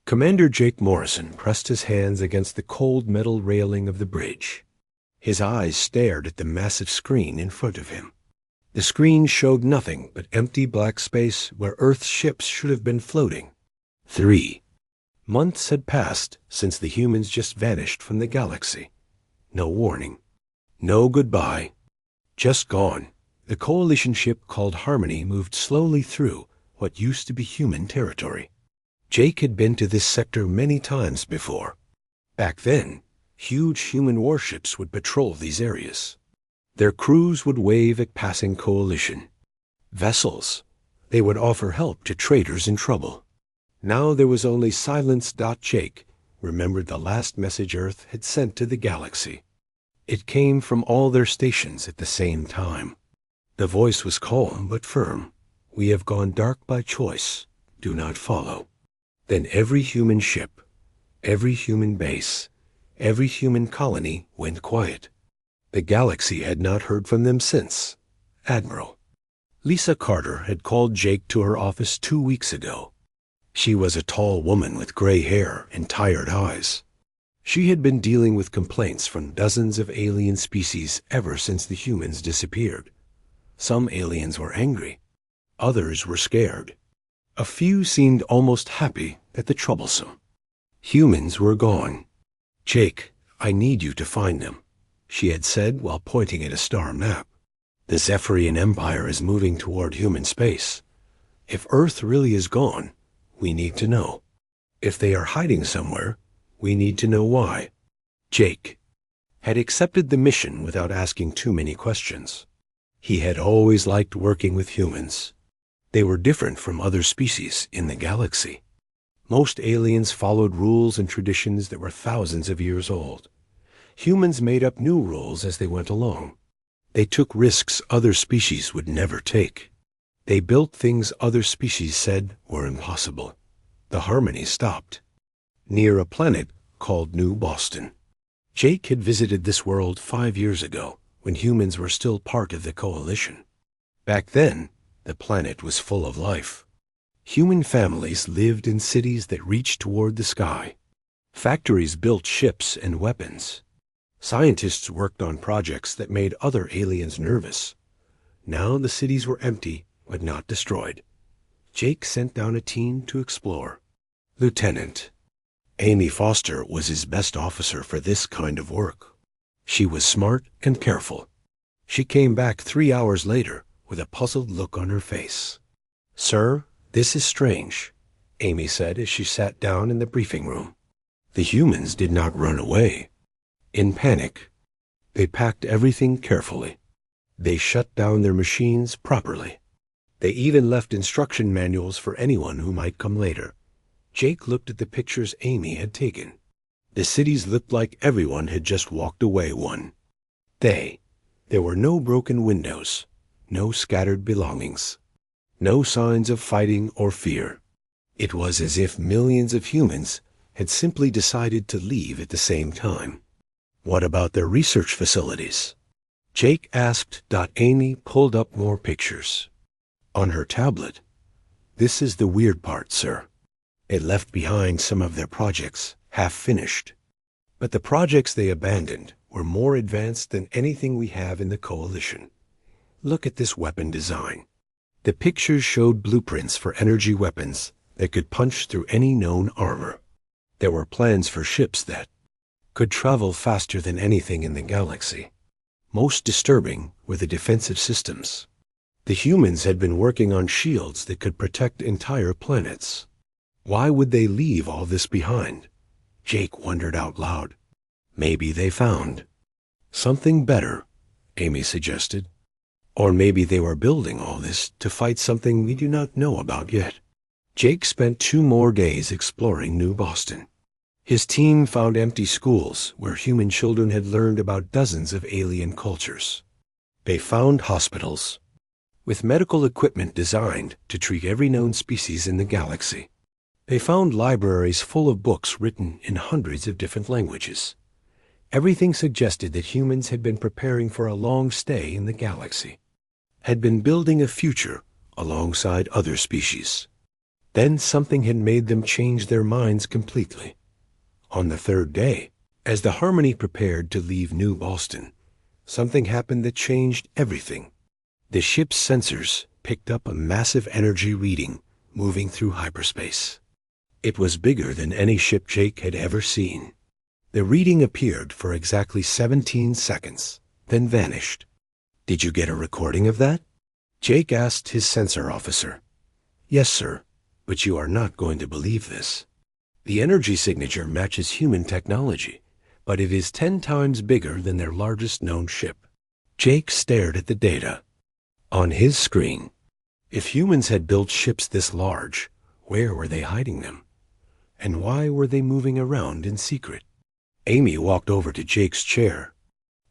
Commander Jake Morrison pressed his hands against the cold metal railing of the bridge. His eyes stared at the massive screen in front of him. The screen showed nothing but empty black space where Earth's ships should have been floating. 3 months had passed since the humans just vanished from the galaxy. No warning. No goodbye. Just gone. The coalition ship called Harmony moved slowly through what used to be human territory. Jake had been to this sector many times before. Back then, huge human warships would patrol these areas. Their crews would wave at passing coalition vessels. They would offer help to traders in trouble. Now there was only silence. Jake remembered the last message Earth had sent to the galaxy. It came from all their stations at the same time. The voice was calm but firm. We have gone dark by choice. Do not follow. Then every human ship, every human base, every human colony went quiet. The galaxy had not heard from them since. Admiral Lisa Carter had called Jake to her office 2 weeks ago. She was a tall woman with gray hair and tired eyes. She had been dealing with complaints from dozens of alien species ever since the humans disappeared. Some aliens were angry. Others were scared. A few seemed almost happy at the troublesome. Humans were gone. Jake, I need you to find them, she had said while pointing at a star map. The Zephyrian Empire is moving toward human space. If Earth really is gone, we need to know. If they are hiding somewhere, we need to know why. Jake had accepted the mission without asking too many questions. He had always liked working with humans. They were different from other species in the galaxy. Most aliens followed rules and traditions that were thousands of years old. Humans made up new rules as they went along. They took risks other species would never take. They built things other species said were impossible. The Harmony stopped near a planet called New Boston. Jake had visited this world 5 years ago when humans were still part of the coalition. Back then, the planet was full of life. Human families lived in cities that reached toward the sky. Factories built ships and weapons. Scientists worked on projects that made other aliens nervous. Now the cities were empty, but not destroyed. Jake sent down a team to explore. Lieutenant Amy Foster was his best officer for this kind of work. She was smart and careful. She came back 3 hours later with a puzzled look on her face. Sir, this is strange, Amy said as she sat down in the briefing room. The humans did not run away. In panic, they packed everything carefully. They shut down their machines properly. They even left instruction manuals for anyone who might come later. Jake looked at the pictures Amy had taken. The cities looked like everyone had just walked away one. There were no broken windows, no scattered belongings, no signs of fighting or fear. It was as if millions of humans had simply decided to leave at the same time. What about their research facilities? Jake asked. Amy pulled up more pictures. On her tablet. This is the weird part, sir. It left behind some of their projects, half finished. But the projects they abandoned were more advanced than anything we have in the coalition. Look at this weapon design. The pictures showed blueprints for energy weapons that could punch through any known armor. There were plans for ships that could travel faster than anything in the galaxy. Most disturbing were the defensive systems. The humans had been working on shields that could protect entire planets. Why would they leave all this behind? Jake wondered out loud. Maybe they found something better, Amy suggested. Or maybe they were building all this to fight something we do not know about yet. Jake spent 2 more days exploring New Boston. His team found empty schools where human children had learned about dozens of alien cultures. They found hospitals with medical equipment designed to treat every known species in the galaxy. They found libraries full of books written in hundreds of different languages. Everything suggested that humans had been preparing for a long stay in the galaxy, had been building a future alongside other species. Then something had made them change their minds completely. On the third day, as the Harmony prepared to leave New Boston, something happened that changed everything. The ship's sensors picked up a massive energy reading moving through hyperspace. It was bigger than any ship Jake had ever seen. The reading appeared for exactly 17 seconds, then vanished. "Did you get a recording of that?" Jake asked his sensor officer. "Yes, sir, but you are not going to believe this. The energy signature matches human technology, but it is 10 times bigger than their largest known ship." Jake stared at the data. On his screen, if humans had built ships this large, where were they hiding them? And why were they moving around in secret? Amy walked over to Jake's chair.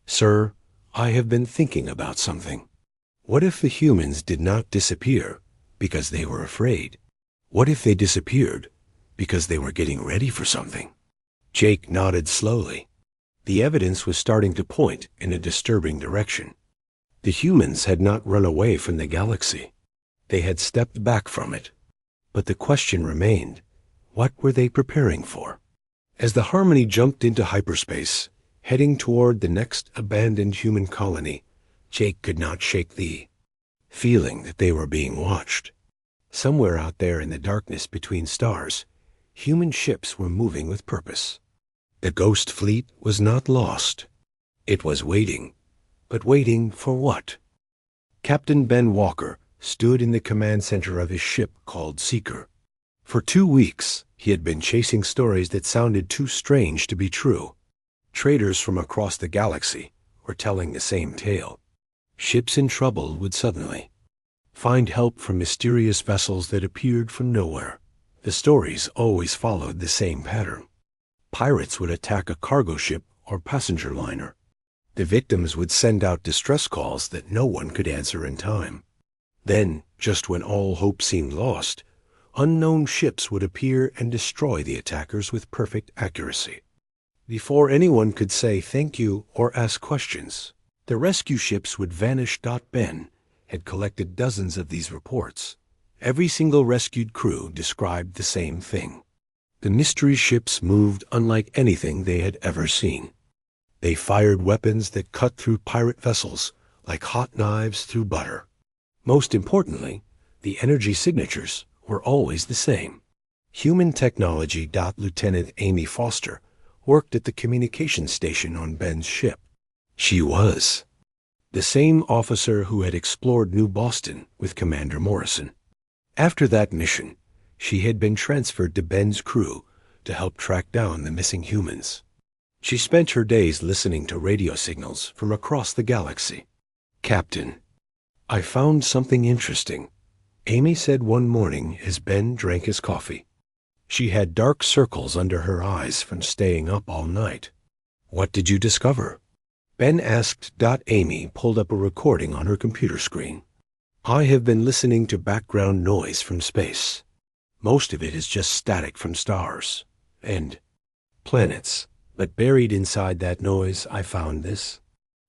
"Sir, I have been thinking about something. What if the humans did not disappear because they were afraid? What if they disappeared because they were getting ready for something?" Jake nodded slowly. The evidence was starting to point in a disturbing direction. The humans had not run away from the galaxy. They had stepped back from it. But the question remained, what were they preparing for? As the Harmony jumped into hyperspace, heading toward the next abandoned human colony, Jake could not shake the feeling that they were being watched. Somewhere out there in the darkness between stars, human ships were moving with purpose. The Ghost Fleet was not lost. It was waiting. But waiting for what? Captain Ben Walker stood in the command center of his ship called Seeker. For 2 weeks, he had been chasing stories that sounded too strange to be true. Traders from across the galaxy were telling the same tale. Ships in trouble would suddenly find help from mysterious vessels that appeared from nowhere. The stories always followed the same pattern. Pirates would attack a cargo ship or passenger liner. The victims would send out distress calls that no one could answer in time. Then, just when all hope seemed lost, unknown ships would appear and destroy the attackers with perfect accuracy. Before anyone could say thank you or ask questions, the rescue ships would vanish. Ben had collected dozens of these reports. Every single rescued crew described the same thing. The mystery ships moved unlike anything they had ever seen. They fired weapons that cut through pirate vessels like hot knives through butter. Most importantly, the energy signatures were always the same. Human technology. Lieutenant Amy Foster worked at the communications station on Ben's ship. She was the same officer who had explored New Boston with Commander Morrison. After that mission, she had been transferred to Ben's crew to help track down the missing humans. She spent her days listening to radio signals from across the galaxy. "Captain, I found something interesting," Amy said one morning as Ben drank his coffee. She had dark circles under her eyes from staying up all night. "What did you discover?" Ben asked. Amy pulled up a recording on her computer screen. "I have been listening to background noise from space. Most of it is just static from stars and planets. But buried inside that noise, I found this."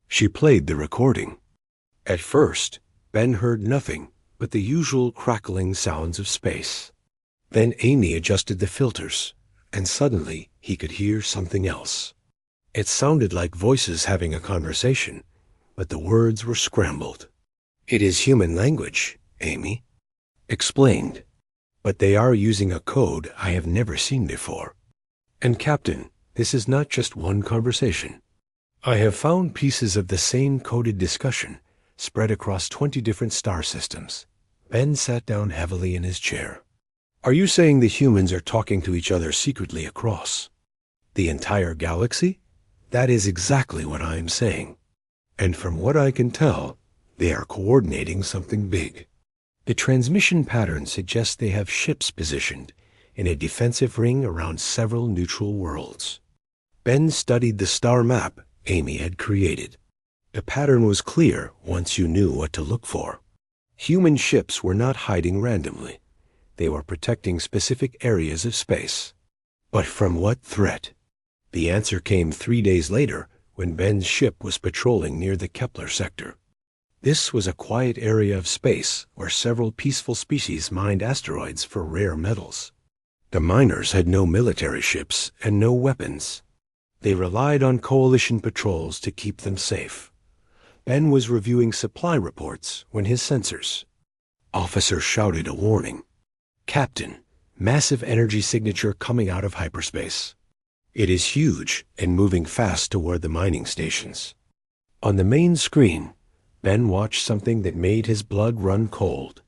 She played the recording. At first, Ben heard nothing but the usual crackling sounds of space. Then Amy adjusted the filters, and suddenly he could hear something else. It sounded like voices having a conversation, but the words were scrambled. "It is human language," Amy explained, "but they are using a code I have never seen before. And Captain, this is not just one conversation. I have found pieces of the same coded discussion spread across 20 different star systems." Ben sat down heavily in his chair. "Are you saying the humans are talking to each other secretly across the entire galaxy?" "That is exactly what I am saying. And from what I can tell, they are coordinating something big. The transmission pattern suggests they have ships positioned in a defensive ring around several neutral worlds." Ben studied the star map Amy had created. The pattern was clear once you knew what to look for. Human ships were not hiding randomly. They were protecting specific areas of space. But from what threat? The answer came 3 days later when Ben's ship was patrolling near the Kepler sector. This was a quiet area of space where several peaceful species mined asteroids for rare metals. The miners had no military ships and no weapons. They relied on Coalition patrols to keep them safe. Ben was reviewing supply reports when his sensors. Officer shouted a warning. "Captain, massive energy signature coming out of hyperspace. It is huge and moving fast toward the mining stations." On the main screen, Ben watched something that made his blood run cold.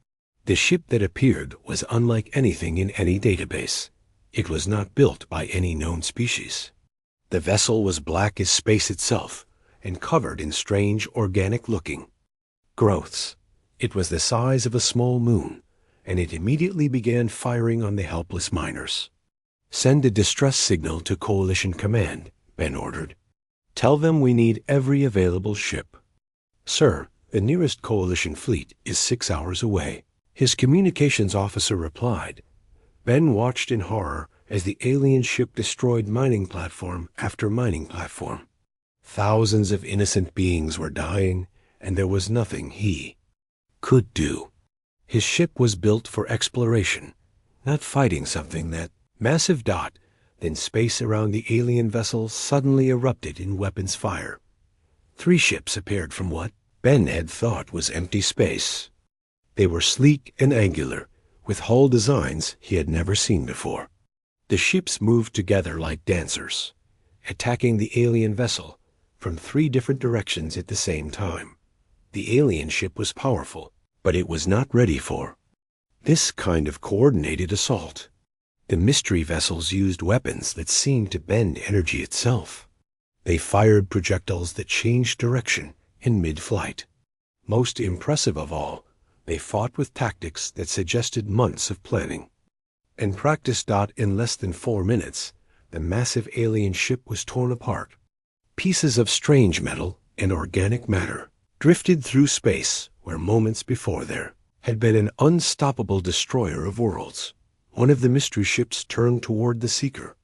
The ship that appeared was unlike anything in any database. It was not built by any known species. The vessel was black as space itself and covered in strange organic-looking growths. It was the size of a small moon, and it immediately began firing on the helpless miners. "Send a distress signal to Coalition Command," Ben ordered. "Tell them we need every available ship." "Sir, the nearest Coalition fleet is 6 hours away," his communications officer replied. Ben watched in horror as the alien ship destroyed mining platform after mining platform. Thousands of innocent beings were dying, and there was nothing he could do. His ship was built for exploration, not fighting something that massive dot. Then space around the alien vessel suddenly erupted in weapons fire. 3 ships appeared from what Ben had thought was empty space. They were sleek and angular, with hull designs he had never seen before. The ships moved together like dancers, attacking the alien vessel from 3 different directions at the same time. The alien ship was powerful, but it was not ready for this kind of coordinated assault. The mystery vessels used weapons that seemed to bend energy itself. They fired projectiles that changed direction in mid-flight. Most impressive of all, they fought with tactics that suggested months of planning. In practice. In less than 4 minutes, the massive alien ship was torn apart. Pieces of strange metal and organic matter drifted through space where moments before there had been an unstoppable destroyer of worlds. One of the mystery ships turned toward the seeker.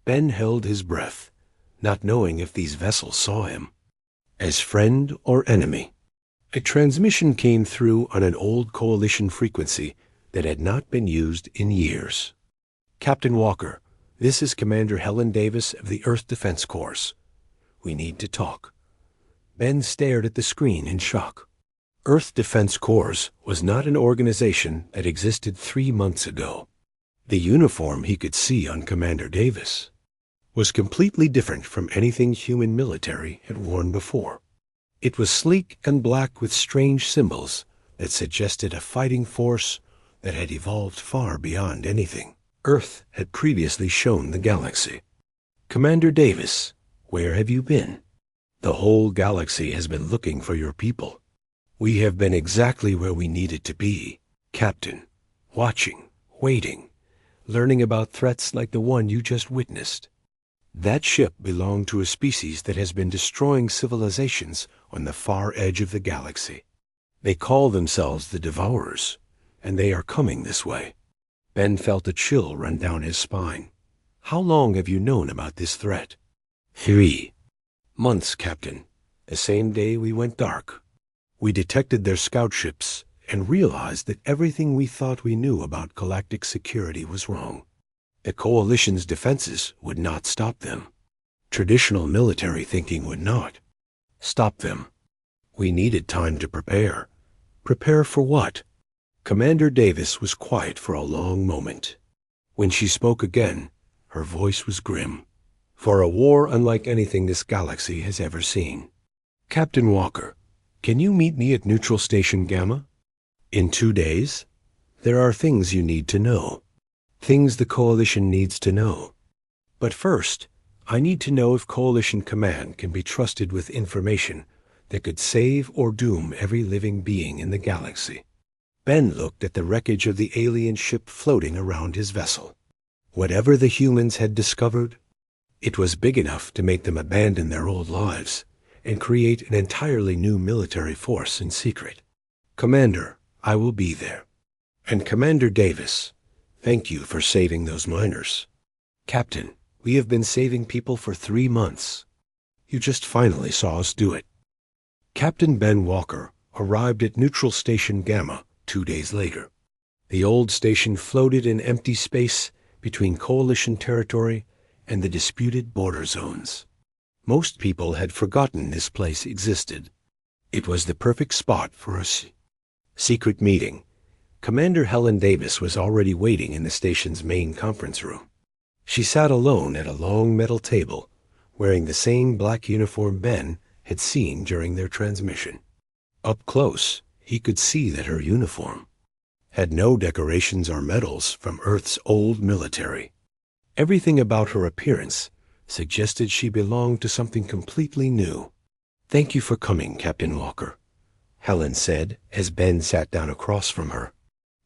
Ben held his breath, not knowing if these vessels saw him as friend or enemy. A transmission came through on an old Coalition frequency that had not been used in years. "Captain Walker, this is Commander Helen Davis of the Earth Defense Corps. We need to talk." Ben stared at the screen in shock. Earth Defense Corps was not an organization that existed 3 months ago. The uniform he could see on Commander Davis was completely different from anything human military had worn before. It was sleek and black with strange symbols that suggested a fighting force that had evolved far beyond anything Earth had previously shown the galaxy. "Commander Davis, where have you been? The whole galaxy has been looking for your people. We have been exactly where we needed to be, Captain, watching, waiting, learning about threats like the one you just witnessed. That ship belonged to a species that has been destroying civilizations on the far edge of the galaxy. They call themselves the Devourers, and they are coming this way." Ben felt a chill run down his spine. "How long have you known about this threat?" 3 months, Captain. The same day we went dark. We detected their scout ships and realized that everything we thought we knew about galactic security was wrong. The Coalition's defenses would not stop them. Traditional military thinking would not stop them. We needed time to prepare. Prepare for what? Commander Davis was quiet for a long moment. When she spoke again, her voice was grim. "For a war unlike anything this galaxy has ever seen. Captain Walker, can you meet me at Neutral Station Gamma? In 2 days? There are things you need to know. Things the Coalition needs to know. But first, I need to know if Coalition Command can be trusted with information that could save or doom every living being in the galaxy." Ben looked at the wreckage of the alien ship floating around his vessel. Whatever the humans had discovered, it was big enough to make them abandon their old lives and create an entirely new military force in secret. "Commander, I will be there. And Commander Davis, thank you for saving those miners. Captain, we have been saving people for 3 months. You just finally saw us do it." Captain Ben Walker arrived at Neutral Station Gamma 2 days later. The old station floated in empty space between Coalition territory and the disputed border zones. Most people had forgotten this place existed. It was the perfect spot for a secret meeting. Commander Helen Davis was already waiting in the station's main conference room. She sat alone at a long metal table, wearing the same black uniform Ben had seen during their transmission. Up close, he could see that her uniform had no decorations or medals from Earth's old military. Everything about her appearance suggested she belonged to something completely new. "Thank you for coming, Captain Walker," Helen said as Ben sat down across from her.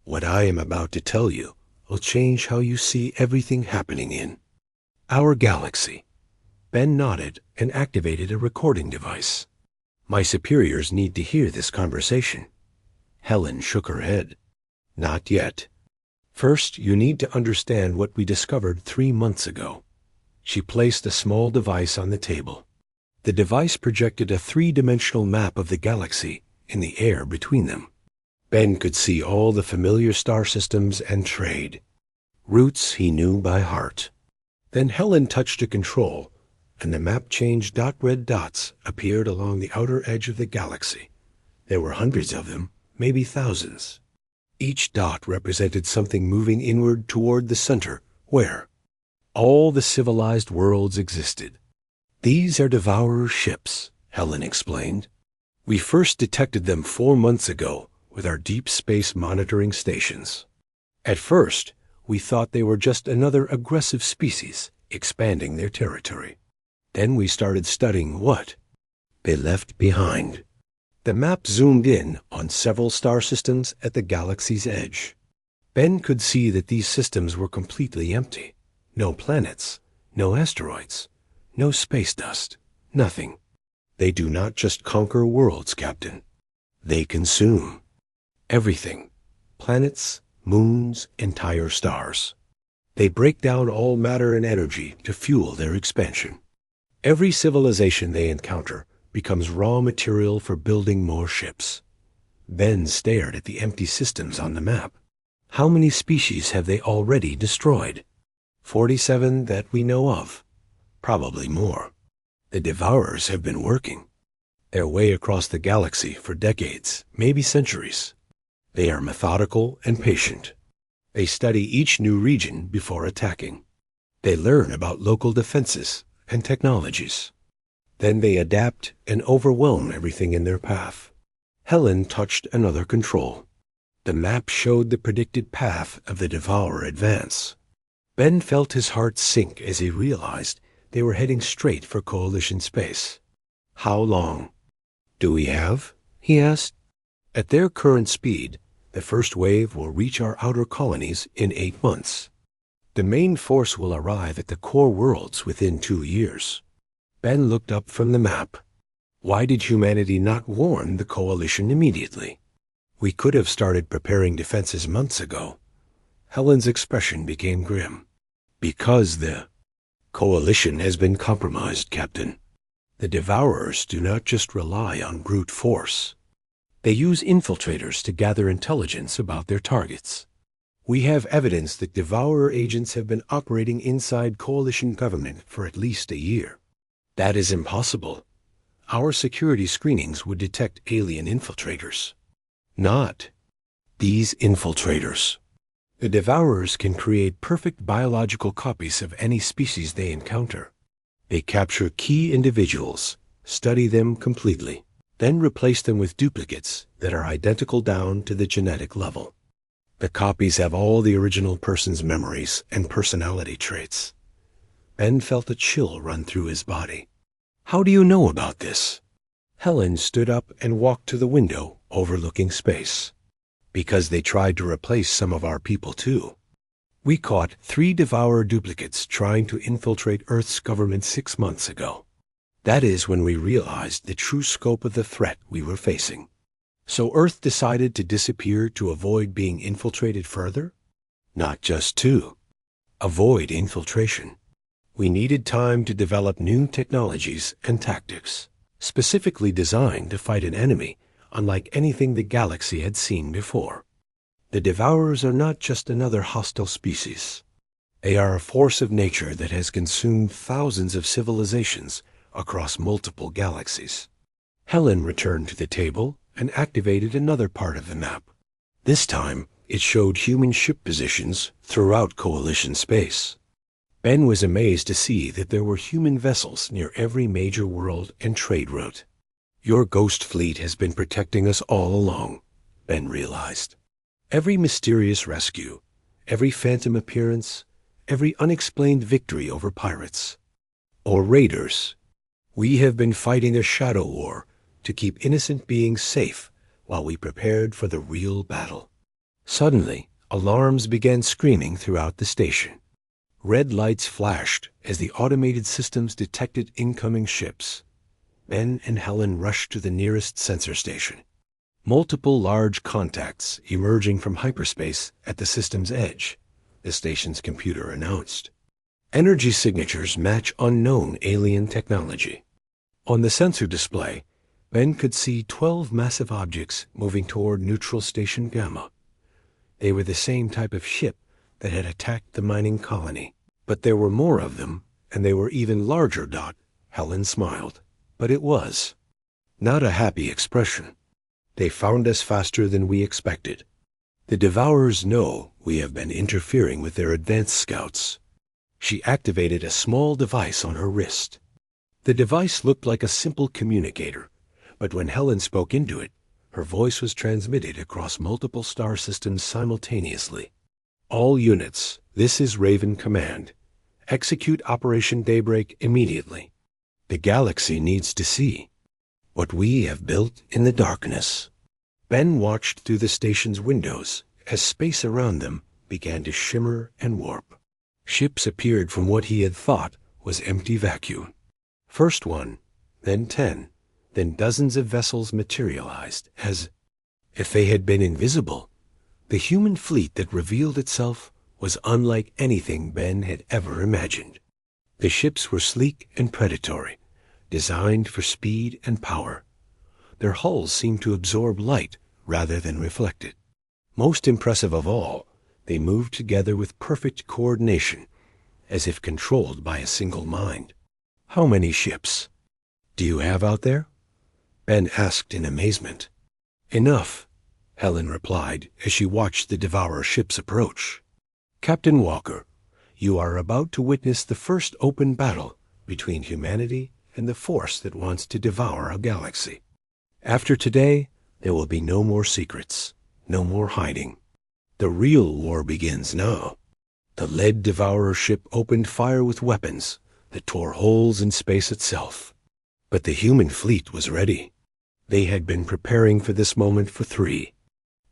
"What I am about to tell you will change how you see everything happening in our galaxy." Ben nodded and activated a recording device. "My superiors need to hear this conversation." Helen shook her head. "Not yet. First, you need to understand what we discovered 3 months ago." She placed a small device on the table. The device projected a 3-dimensional map of the galaxy in the air between them. Ben could see all the familiar star systems and trade routes he knew by heart. Then Helen touched a control, and the map changed. Red dots appeared along the outer edge of the galaxy. There were hundreds of them, maybe thousands. Each dot represented something moving inward toward the center, where all the civilized worlds existed. "These are Devourer ships," Helen explained. "We first detected them 4 months ago with our deep space monitoring stations. At first, we thought they were just another aggressive species expanding their territory. Then we started studying what they left behind." The map zoomed in on several star systems at the galaxy's edge. Ben could see that these systems were completely empty. No planets, no asteroids, no space dust, nothing. "They do not just conquer worlds, Captain. They consume everything. Planets, moons, entire stars. They break down all matter and energy to fuel their expansion. Every civilization they encounter becomes raw material for building more ships." Ben stared at the empty systems on the map. "How many species have they already destroyed?" 47 that we know of. Probably more. The Devourers have been working their way across the galaxy for decades, maybe centuries. They are methodical and patient. They study each new region before attacking. They learn about local defenses and technologies. Then they adapt and overwhelm everything in their path. Helen touched another control. The map showed the predicted path of the Devourer advance. Ben felt his heart sink as he realized they were heading straight for Coalition space. "How long do we have?" he asked. "At their current speed, the first wave will reach our outer colonies in 8 months. The main force will arrive at the core worlds within 2 years." Ben looked up from the map. "Why did humanity not warn the Coalition immediately? We could have started preparing defenses months ago." Helen's expression became grim. "Because the Coalition has been compromised, Captain. The Devourers do not just rely on brute force. They use infiltrators to gather intelligence about their targets. We have evidence that Devourer agents have been operating inside Coalition government for at least a year. That is impossible. Our security screenings would detect alien infiltrators. Not these infiltrators. The Devourers can create perfect biological copies of any species they encounter. They capture key individuals, study them completely, then replace them with duplicates that are identical down to the genetic level. The copies have all the original person's memories and personality traits." Ben felt a chill run through his body. "How do you know about this?" Helen stood up and walked to the window overlooking space. "Because they tried to replace some of our people too. We caught 3 Devourer duplicates trying to infiltrate Earth's government 6 months ago. That is when we realized the true scope of the threat we were facing. So Earth decided to disappear to avoid being infiltrated further? Not just to avoid infiltration. We needed time to develop new technologies and tactics, specifically designed to fight an enemy unlike anything the galaxy had seen before. The Devourers are not just another hostile species. They are a force of nature that has consumed thousands of civilizations across multiple galaxies. Helen returned to the table and activated another part of the map. This time, it showed human ship positions throughout Coalition space. Ben was amazed to see that there were human vessels near every major world and trade route. Your ghost fleet has been protecting us all along, Ben realized. Every mysterious rescue, every phantom appearance, every unexplained victory over pirates or raiders. We have been fighting a shadow war to keep innocent beings safe while we prepared for the real battle. Suddenly, alarms began screaming throughout the station. Red lights flashed as the automated systems detected incoming ships. Ben and Helen rushed to the nearest sensor station. Multiple large contacts emerging from hyperspace at the system's edge, the station's computer announced. Energy signatures match unknown alien technology. On the sensor display, Ben could see 12 massive objects moving toward Neutral Station Gamma. They were the same type of ship that had attacked the mining colony. But there were more of them, and they were even larger. Helen smiled. But it was not a happy expression. They found us faster than we expected. The Devourers know we have been interfering with their advanced scouts. She activated a small device on her wrist. The device looked like a simple communicator, but when Helen spoke into it, her voice was transmitted across multiple star systems simultaneously. All units, this is Raven Command. Execute Operation Daybreak immediately. The galaxy needs to see what we have built in the darkness. Ben watched through the station's windows as space around them began to shimmer and warp. Ships appeared from what he had thought was empty vacuum. First one, then 10, then dozens of vessels materialized as if they had been invisible. The human fleet that revealed itself was unlike anything Ben had ever imagined. The ships were sleek and predatory, designed for speed and power. Their hulls seemed to absorb light rather than reflect it. Most impressive of all, they moved together with perfect coordination, as if controlled by a single mind. How many ships do you have out there? Ben asked in amazement. Enough, Helen replied as she watched the Devourer ships approach. Captain Walker, you are about to witness the first open battle between humanity and the force that wants to devour a galaxy. After today, there will be no more secrets, no more hiding. The real war begins now. The lead Devourer ship opened fire with weapons that tore holes in space itself. But the human fleet was ready. They had been preparing for this moment for 3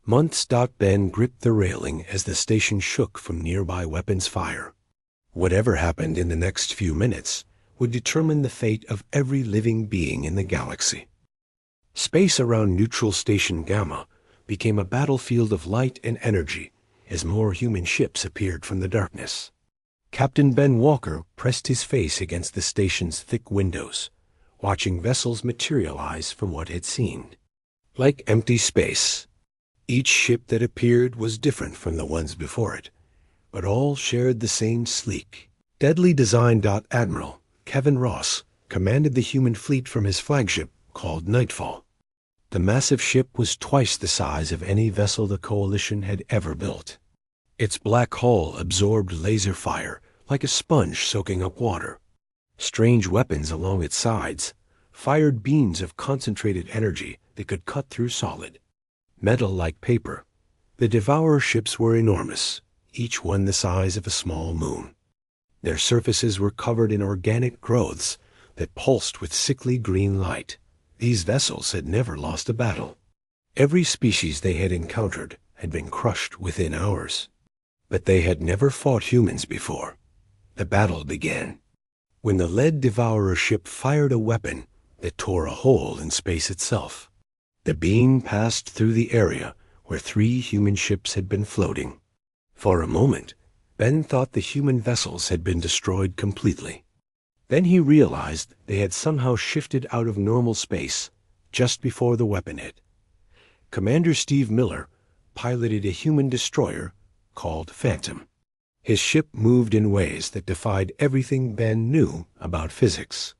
months. Ben gripped the railing as the station shook from nearby weapons fire. Whatever happened in the next few minutes would determine the fate of every living being in the galaxy. Space around Neutral Station Gamma became a battlefield of light and energy as more human ships appeared from the darkness. Captain Ben Walker pressed his face against the station's thick windows, watching vessels materialize from what had seemed like empty space. Each ship that appeared was different from the ones before it, but all shared the same sleek, deadly design. Admiral Kevin Ross commanded the human fleet from his flagship called Nightfall. The massive ship was twice the size of any vessel the Coalition had ever built. Its black hull absorbed laser fire like a sponge soaking up water. Strange weapons along its sides fired beams of concentrated energy that could cut through solid metal like paper. The Devourer ships were enormous, each one the size of a small moon. Their surfaces were covered in organic growths that pulsed with sickly green light. These vessels had never lost a battle. Every species they had encountered had been crushed within hours. But they had never fought humans before. The battle began when the lead Devourer ship fired a weapon that tore a hole in space itself. The beam passed through the area where 3 human ships had been floating. For a moment, Ben thought the human vessels had been destroyed completely. Then he realized they had somehow shifted out of normal space just before the weapon hit. Commander Steve Miller piloted a human destroyer called Phantom. His ship moved in ways that defied everything Ben knew about physics.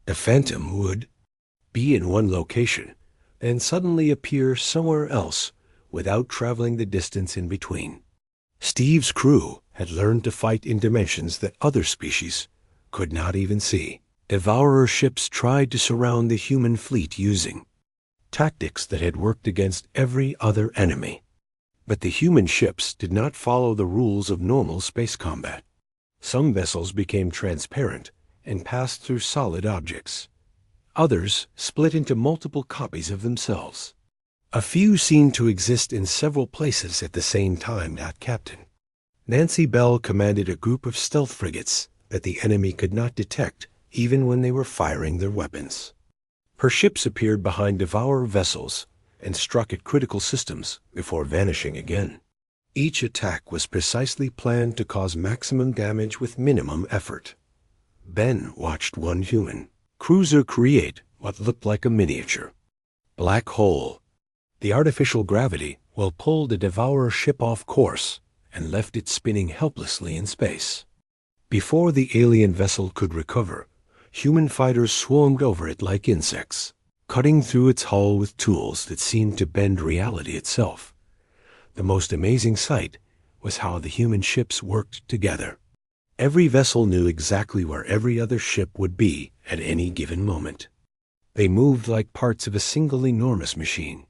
The Phantom would be in one location and suddenly appear somewhere else without traveling the distance in between. Steve's crew had learned to fight in dimensions that other species could not even see. Devourer ships tried to surround the human fleet using tactics that had worked against every other enemy. But the human ships did not follow the rules of normal space combat. Some vessels became transparent and passed through solid objects. Others split into multiple copies of themselves. A few seemed to exist in several places at the same time, not Captain. Nancy Bell commanded a group of stealth frigates that the enemy could not detect even when they were firing their weapons. Her ships appeared behind Devourer vessels and struck at critical systems before vanishing again. Each attack was precisely planned to cause maximum damage with minimum effort. Ben watched one human cruiser create what looked like a miniature black hole. The artificial gravity will pull the Devourer ship off course and left it spinning helplessly in space. Before the alien vessel could recover, human fighters swarmed over it like insects, cutting through its hull with tools that seemed to bend reality itself. The most amazing sight was how the human ships worked together. Every vessel knew exactly where every other ship would be at any given moment. They moved like parts of a single enormous machine,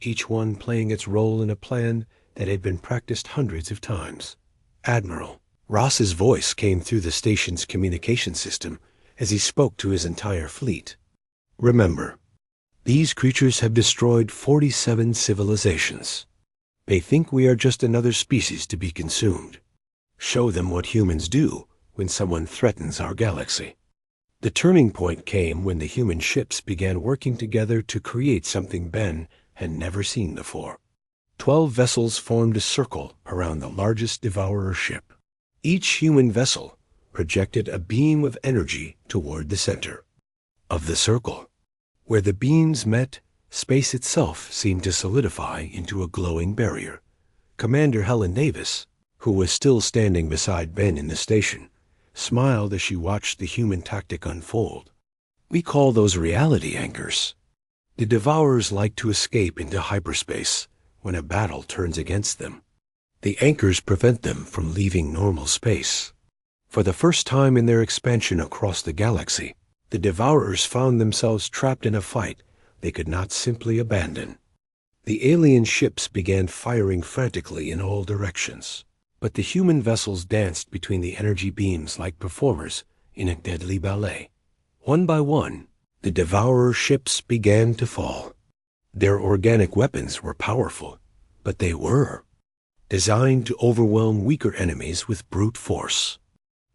each one playing its role in a plan that had been practiced hundreds of times. Admiral Ross's voice came through the station's communication system as he spoke to his entire fleet. Remember, these creatures have destroyed 47 civilizations. They think we are just another species to be consumed. Show them what humans do when someone threatens our galaxy. The turning point came when the human ships began working together to create something Ben had never seen before. 12 vessels formed a circle around the largest Devourer ship. Each human vessel projected a beam of energy toward the center of the circle. Where the beams met, space itself seemed to solidify into a glowing barrier. Commander Helen Davis, who was still standing beside Ben in the station, smiled as she watched the human tactic unfold. We call those reality anchors. The Devourers like to escape into hyperspace when a battle turns against them. The anchors prevent them from leaving normal space. For the first time in their expansion across the galaxy, the Devourers found themselves trapped in a fight they could not simply abandon. The alien ships began firing frantically in all directions, but the human vessels danced between the energy beams like performers in a deadly ballet. One by one, the Devourer ships began to fall. Their organic weapons were powerful, but they were designed to overwhelm weaker enemies with brute force.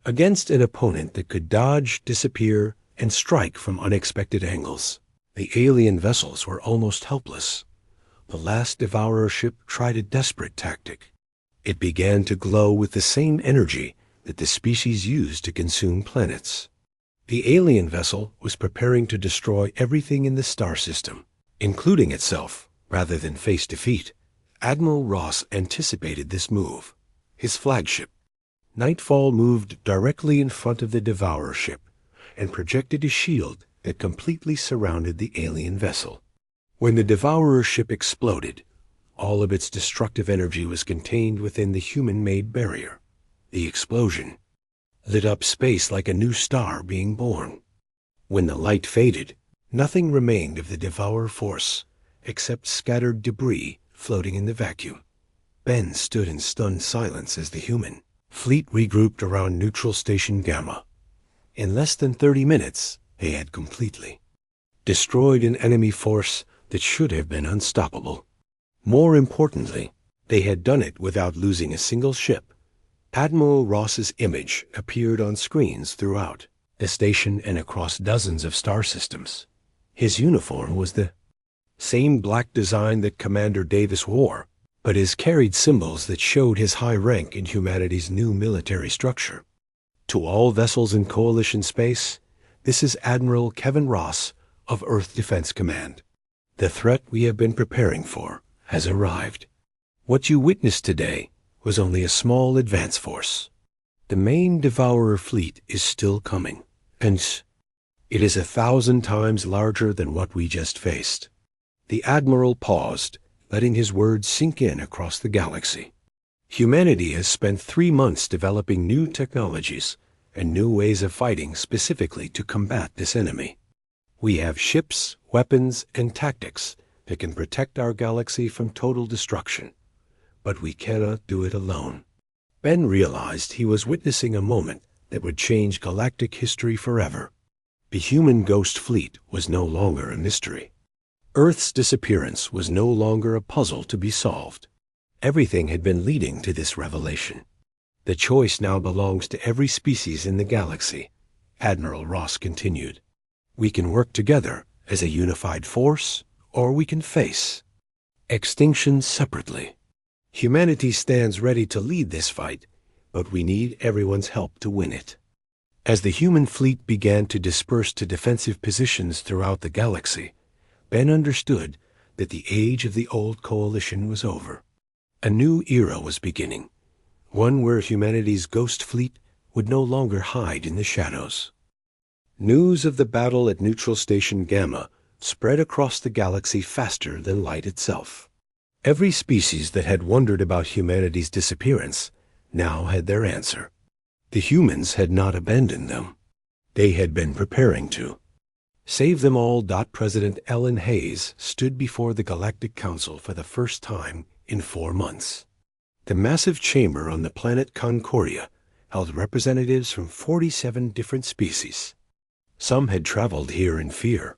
Against an opponent that could dodge, disappear, and strike from unexpected angles, the alien vessels were almost helpless. The last Devourer ship tried a desperate tactic. It began to glow with the same energy that the species used to consume planets. The alien vessel was preparing to destroy everything in the star system, including itself, rather than face defeat. Admiral Ross anticipated this move. His flagship, Nightfall, moved directly in front of the Devourer ship and projected a shield that completely surrounded the alien vessel. When the Devourer ship exploded, all of its destructive energy was contained within the human-made barrier. The explosion lit up space like a new star being born. When the light faded, nothing remained of the Devourer force except scattered debris floating in the vacuum. Ben stood in stunned silence as the human fleet regrouped around Neutral Station Gamma. In less than 30 minutes, they had completely destroyed an enemy force that should have been unstoppable. More importantly, they had done it without losing a single ship. Admiral Ross's image appeared on screens throughout the station and across dozens of star systems. His uniform was the same black design that Commander Davis wore, but his carried symbols that showed his high rank in humanity's new military structure. To all vessels in Coalition space, this is Admiral Kevin Ross of Earth Defense Command. The threat we have been preparing for has arrived. What you witnessed today was only a small advance force. The main Devourer fleet is still coming, and it is 1,000 times larger than what we just faced. The Admiral paused, letting his words sink in across the galaxy. Humanity has spent 3 months developing new technologies and new ways of fighting specifically to combat this enemy. We have ships, weapons, and tactics that can protect our galaxy from total destruction. But we cannot do it alone. Ben realized he was witnessing a moment that would change galactic history forever. The human ghost fleet was no longer a mystery. Earth's disappearance was no longer a puzzle to be solved. Everything had been leading to this revelation. The choice now belongs to every species in the galaxy, Admiral Ross continued. We can work together as a unified force, or we can face extinction separately. Humanity stands ready to lead this fight, but we need everyone's help to win it. As the human fleet began to disperse to defensive positions throughout the galaxy, Ben understood that the age of the old coalition was over. A new era was beginning, one where humanity's ghost fleet would no longer hide in the shadows. News of the battle at Neutral Station Gamma spread across the galaxy faster than light itself. Every species that had wondered about humanity's disappearance now had their answer. The humans had not abandoned them. They had been preparing to. Save Them All. President Ellen Hayes stood before the Galactic Council for the first time in 4 months. The massive chamber on the planet Concordia held representatives from 47 different species. Some had traveled here in fear.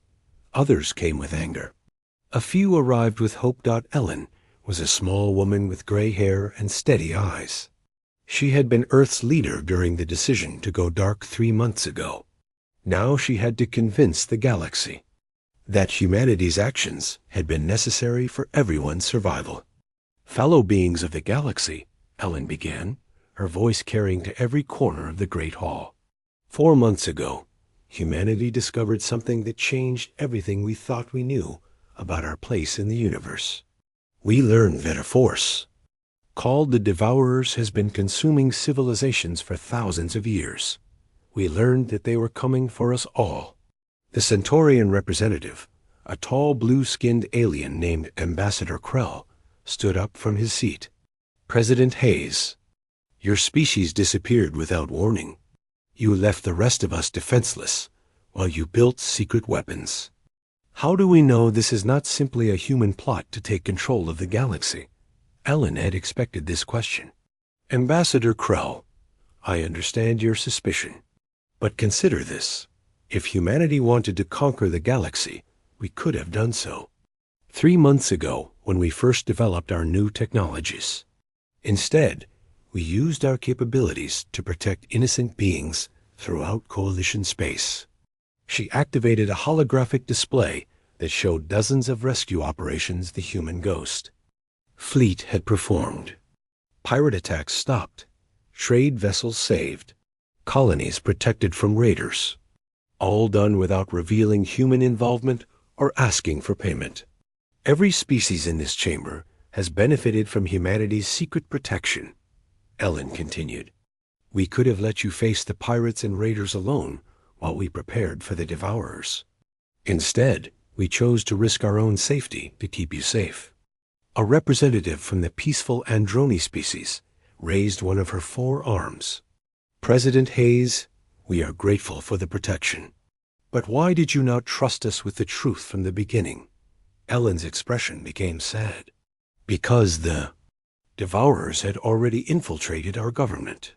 Others came with anger. A few arrived with hope. Ellen was a small woman with gray hair and steady eyes. She had been Earth's leader during the decision to go dark 3 months ago. Now she had to convince the galaxy that humanity's actions had been necessary for everyone's survival. Fellow beings of the galaxy, Ellen began, her voice carrying to every corner of the Great Hall. 4 months ago, humanity discovered something that changed everything we thought we knew about our place in the universe. We learned that a force called the Devourers has been consuming civilizations for thousands of years. We learned that they were coming for us all. The Centaurian representative, a tall blue-skinned alien named Ambassador Krell, stood up from his seat. President Hayes, your species disappeared without warning. You left the rest of us defenseless while you built secret weapons. How do we know this is not simply a human plot to take control of the galaxy? Ellen had expected this question. Ambassador Krell, I understand your suspicion. But consider this. If humanity wanted to conquer the galaxy, we could have done so. 3 months ago, when we first developed our new technologies. Instead, we used our capabilities to protect innocent beings throughout Coalition space. She activated a holographic display that showed dozens of rescue operations the human ghost fleet had performed. Pirate attacks stopped, trade vessels saved, colonies protected from raiders, all done without revealing human involvement or asking for payment. Every species in this chamber has benefited from humanity's secret protection, Ellen continued. We could have let you face the pirates and raiders alone while we prepared for the Devourers. Instead, we chose to risk our own safety to keep you safe. A representative from the peaceful Androni species raised one of her 4 arms. President Hayes, we are grateful for the protection. But why did you not trust us with the truth from the beginning? Ellen's expression became sad. Because the Devourers had already infiltrated our government.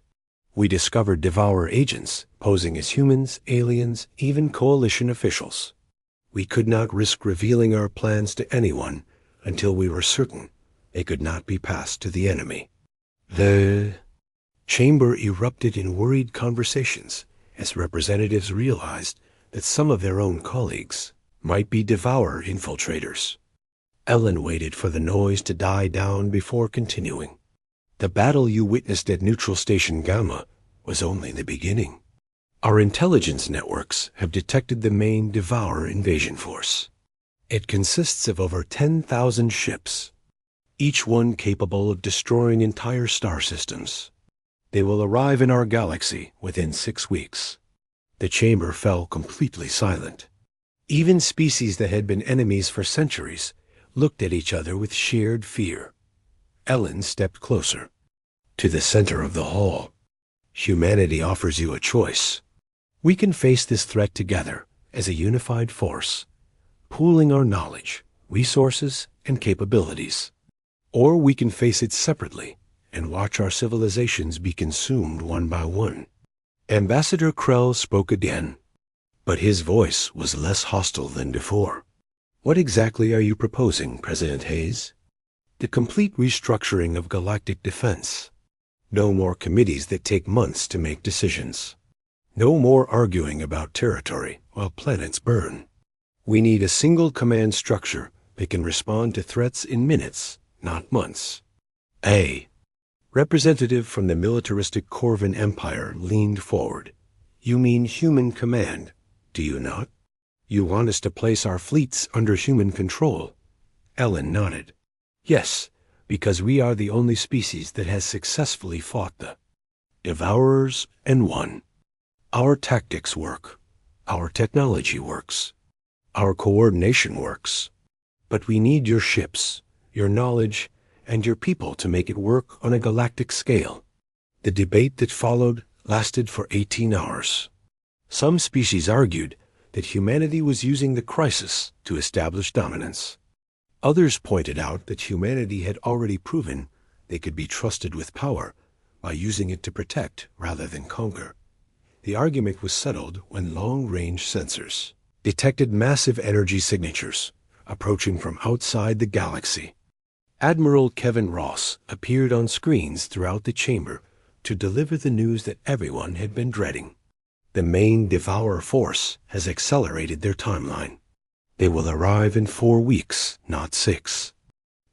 We discovered Devourer agents posing as humans, aliens, even Coalition officials. We could not risk revealing our plans to anyone until we were certain they could not be passed to the enemy. The chamber erupted in worried conversations as representatives realized that some of their own colleagues might be Devourer infiltrators. Ellen waited for the noise to die down before continuing. The battle you witnessed at Neutral Station Gamma was only the beginning. Our intelligence networks have detected the main Devourer invasion force. It consists of over 10,000 ships, each one capable of destroying entire star systems. They will arrive in our galaxy within 6 weeks. The chamber fell completely silent. Even species that had been enemies for centuries looked at each other with shared fear. Ellen stepped closer, to the center of the hall. Humanity offers you a choice. We can face this threat together as a unified force, pooling our knowledge, resources, and capabilities. Or we can face it separately and watch our civilizations be consumed one by one. Ambassador Krell spoke again, but his voice was less hostile than before. What exactly are you proposing, President Hayes? The complete restructuring of galactic defense. No more committees that take months to make decisions. No more arguing about territory while planets burn. We need a single command structure that can respond to threats in minutes, not months. A representative from the militaristic Corvin Empire leaned forward. You mean human command, do you not? You want us to place our fleets under human control? Ellen nodded. Yes, because we are the only species that has successfully fought the Devourers and won. Our tactics work. Our technology works. Our coordination works. But we need your ships, your knowledge, and your people to make it work on a galactic scale. The debate that followed lasted for 18 hours. Some species argued that humanity was using the crisis to establish dominance. Others pointed out that humanity had already proven they could be trusted with power by using it to protect rather than conquer. The argument was settled when long-range sensors detected massive energy signatures approaching from outside the galaxy. Admiral Kevin Ross appeared on screens throughout the chamber to deliver the news that everyone had been dreading. The main Devourer force has accelerated their timeline. They will arrive in 4 weeks, not 6.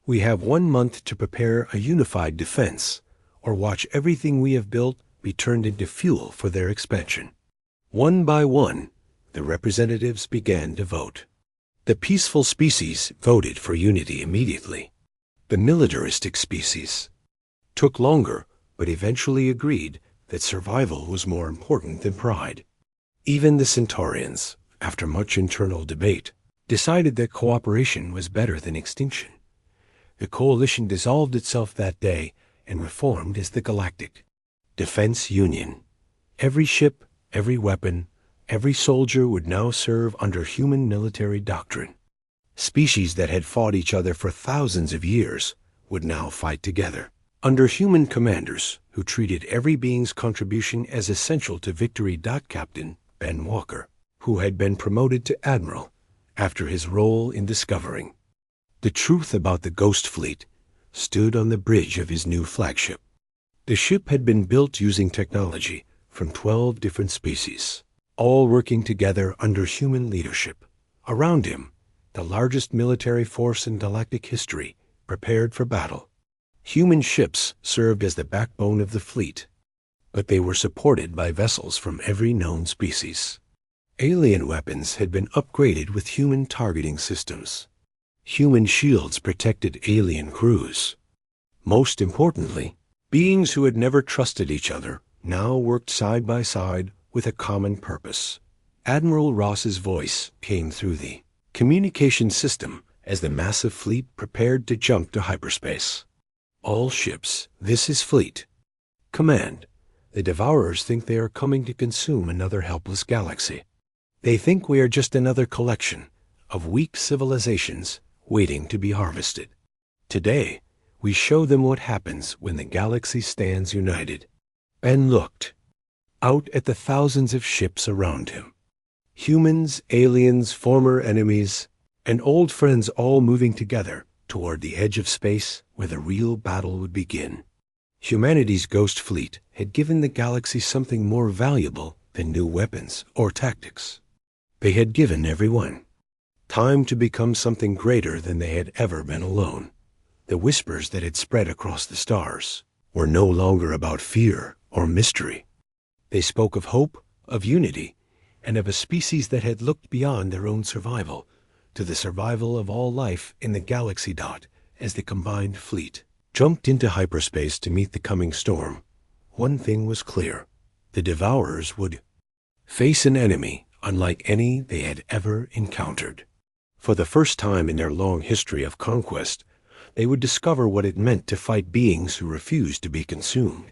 We have 1 month to prepare a unified defense, or watch everything we have built be turned into fuel for their expansion. One by one, the representatives began to vote. The peaceful species voted for unity immediately. The militaristic species took longer, but eventually agreed that survival was more important than pride. Even the Centaurians, after much internal debate, decided that cooperation was better than extinction. The coalition dissolved itself that day and reformed as the Galactic Defense Union. Every ship, every weapon, every soldier would now serve under human military doctrine. Species that had fought each other for thousands of years would now fight together, under human commanders who treated every being's contribution as essential to victory. Captain Ben Walker, who had been promoted to Admiral after his role in discovering the truth about the Ghost Fleet, stood on the bridge of his new flagship. The ship had been built using technology from 12 different species, all working together under human leadership. Around him, the largest military force in galactic history prepared for battle. Human ships served as the backbone of the fleet, but they were supported by vessels from every known species. Alien weapons had been upgraded with human targeting systems. Human shields protected alien crews. Most importantly, beings who had never trusted each other now worked side by side with a common purpose. Admiral Ross's voice came through the communication system as the massive fleet prepared to jump to hyperspace. All ships, this is fleet. Command, the Devourers think they are coming to consume another helpless galaxy. They think we are just another collection of weak civilizations waiting to be harvested. Today, we show them what happens when the galaxy stands united. Ben looked out at the thousands of ships around him. Humans, aliens, former enemies, and old friends all moving together toward the edge of space where the real battle would begin. Humanity's Ghost Fleet had given the galaxy something more valuable than new weapons or tactics. They had given everyone time to become something greater than they had ever been alone. The whispers that had spread across the stars were no longer about fear or mystery. They spoke of hope, of unity, and of a species that had looked beyond their own survival to the survival of all life in the galaxy dot as the combined fleet jumped into hyperspace to meet the coming storm. One thing was clear: the Devourers would face an enemy unlike any they had ever encountered. For the first time in their long history of conquest, they would discover what it meant to fight beings who refused to be consumed.